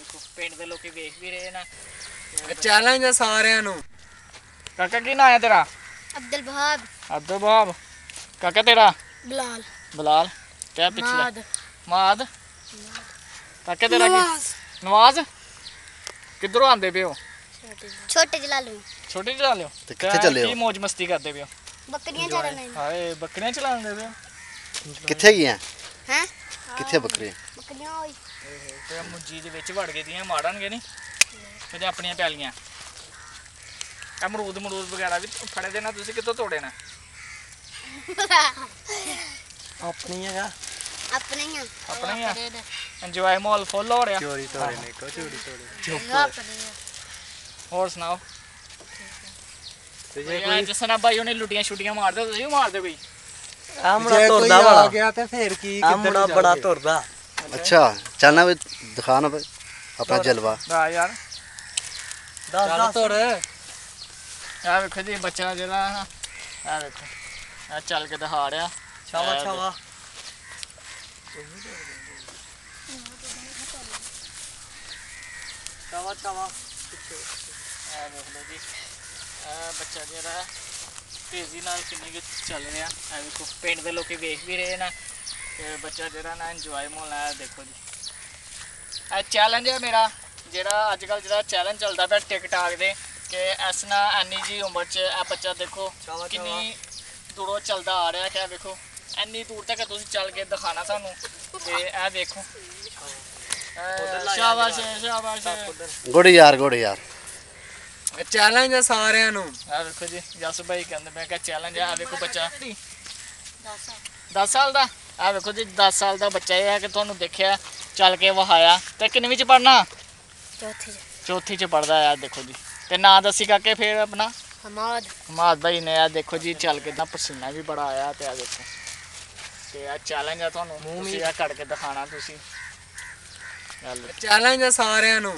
ਵੇਖੋ ਪਿੰਡ ਦੇ ਲੋਕੀ ਵੇਖ ਵੀ ਰਹੇ ਨਾ। ਚੈਲੰਜ ਆ ਸਾਰਿਆਂ ਨੂੰ। ਕਾਕਾ ਕੀ ਨਾਂ ਹੈ ਤੇਰਾ? अब्दुल वहाब। अब्दुल वहाब। काका तेरा? बिलाल। बिलाल। क्या पिछला? माद। माद। काका तेरा की? नवाज। किधरों आंदे पे हो? छोटे जलालू। छोटे चला लियो ते कित्थे चले हो? की मौज मस्ती करते पे हो? बकरियां चरा रहे हैं। हाय बकरियां चलांदे पे हो? कित्थे गईयां? हैं? कित्थे बकरियां? बकरियां होई। ਤੇ ਮੁੱਜੀ ਦੇ ਵਿੱਚ ਵੜ ਗਏ ਦੀਆਂ ਮਾੜਨਗੇ ਨਹੀਂ ਤੇ ਆਪਣੀਆਂ ਪੈਲੀਆਂ ਅਮਰੂਦ ਵਗੈਰਾ ਵੀ ਫੜੇ ਦੇ ਨਾ ਤੁਸੀਂ ਕਿੱਥੋਂ ਤੋੜੇ ਨਾ ਆਪਣੀਆਂ ਗਾ अपने ही हैं। ਆਪਣੇ ਹੀ ਆ ਇੰਜੋਏ ਮਾਹੌਲ ਫੁੱਲ ਹੋ ਰਿਹਾ ਚੋਰੀ ਤੋੜੇ ਨੇ ਕੋ ਚੋਰੀ ਤੋੜੇ अपने हैं। ਹੋਰ ਸੁਣਾਓ ਤੇ ਜੇ ਕੋਈ ਜਸਨਾ ਭਾਈ ਉਹਨੇ ਲੁੱਟੀਆਂ ਛੁੱਟੀਆਂ ਮਾਰਦੇ ਤੁਸੀਂ ਵੀ ਮਾਰਦੇ ਕੋਈ ਆ ਮੁੰਡਾ ਤੁਰਦਾ ਬੜਾ ਆ ਗਿਆ ਤੇ ਫੇਰ ਕੀ ਆ ਮੁੰਡਾ ਬੜਾ ਤੁਰਦਾ। अच्छा चलना भी दिखाना भाई अपना जलवा। ਦਾ ਯਾਰ ਚੱਲ ਤੁਰ। ਆ ਵੇਖੋ ਜੀ ਬੱਚਾ ਜਿਹੜਾ ਆ ਵੇਖੋ ਆ ਚੱਲ ਕੇ ਦਿਖਾ ਰਿਹਾ ਛਾਵਾ ਛਾਵਾ। ਛਾਵਾ ਛਾਵਾ। ਆ ਵੇਖ ਲਓ ਜੀ ਆ ਬੱਚਾ ਜਿਹੜਾ ਤੇਜ਼ੀ ਨਾਲ ਕਿੰਨੀ ਕੁ ਚੱਲ ਰਿਹਾ ਆ ਵੇਖੋ ਪਿੰਡ ਦੇ ਲੋਕੀ ਵੇਖ ਵੀ ਰਹੇ ਨਾ ਤੇ ਬੱਚਾ ਜਿਹੜਾ ਨਾ ਇੰਜੋਏ ਮਾਹੌਲ ਆ ਦੇਖੋ ਜੀ ਇਹ ਚੈਲੰਜ ਹੈ ਮੇਰਾ ਜਿਹੜਾ ਅੱਜ ਕੱਲ ਜਿਹੜਾ ਚੈਲੰਜ ਚੱਲਦਾ ਪਿਆ ਟਿਕਟਾਕ ਦੇ ਕਿ ਇਸ ਨਾ ਇੰਨੀ ਜੀ ਉਮਰ 'ਚ ਇਹ ਬੱਚਾ ਦੇਖੋ ਕਿੰਨੀ ਦੂਰੋਂ ਚੱਲਦਾ ਆ ਰਿਹਾ ਕਿ ਵੇਖੋ ਇੰਨੀ ਦੂਰ ਤੱਕ ਤੁਸੀਂ ਚੱਲ ਕੇ ਦਿਖਾਣਾ ਸਾਨੂੰ ਤੇ ਇਹ ਵੇਖੋ ਸ਼ਾਬਾਸ਼ ਸ਼ਾਬਾਸ਼ गुड यार चैलेंज है सारिਆਂ ਨੂੰ। ਆ ਵੇਖੋ ਜੀ ਜਸ ਭਾਈ ਕਹਿੰਦੇ ਮੈਂ ਕਿਹਾ ਚੈਲੰਜ ਆ ਵੇਖੋ ਬੱਚਾ 10 ਸਾਲ ਦਾ ਆ ਵੇਖੋ ਜੀ 10 ਸਾਲ ਦਾ ਬੱਚਾ ਇਹ ਹੈ ਕਿ ਤੁਹਾਨੂੰ ਦੇਖਿਆ ਚੱਲ ਕੇ ਵਹਾਇਆ ਤੇ ਕਿੰਨਵੀਂ ਚ ਪੜਨਾ ਚੌਥੀ ਚ ਪੜਦਾ ਆ ਦੇਖੋ ਜੀ ਤੇ ਨਾਂ ਦੱਸੀ ਕਾਕੇ ਫੇਰ ਆਪਣਾ ਹਮਾਦ ਭਾਈ ਨੇ ਆ ਦੇਖੋ ਜੀ ਚੱਲ ਕੇ ਨਾ ਪਸੀਨਾ ਵੀ ਬੜਾ ਆਇਆ ਤੇ ਆ ਦੇਖੋ ਤੇ ਆ ਚੈਲੰਜ ਆ ਤੁਹਾਨੂੰ ਤੁਸੀਂ ਆ ਕੱਢ ਕੇ ਦਿਖਾਣਾ ਤੁਸੀਂ चैलेंज है सारिਆਂ ਨੂੰ।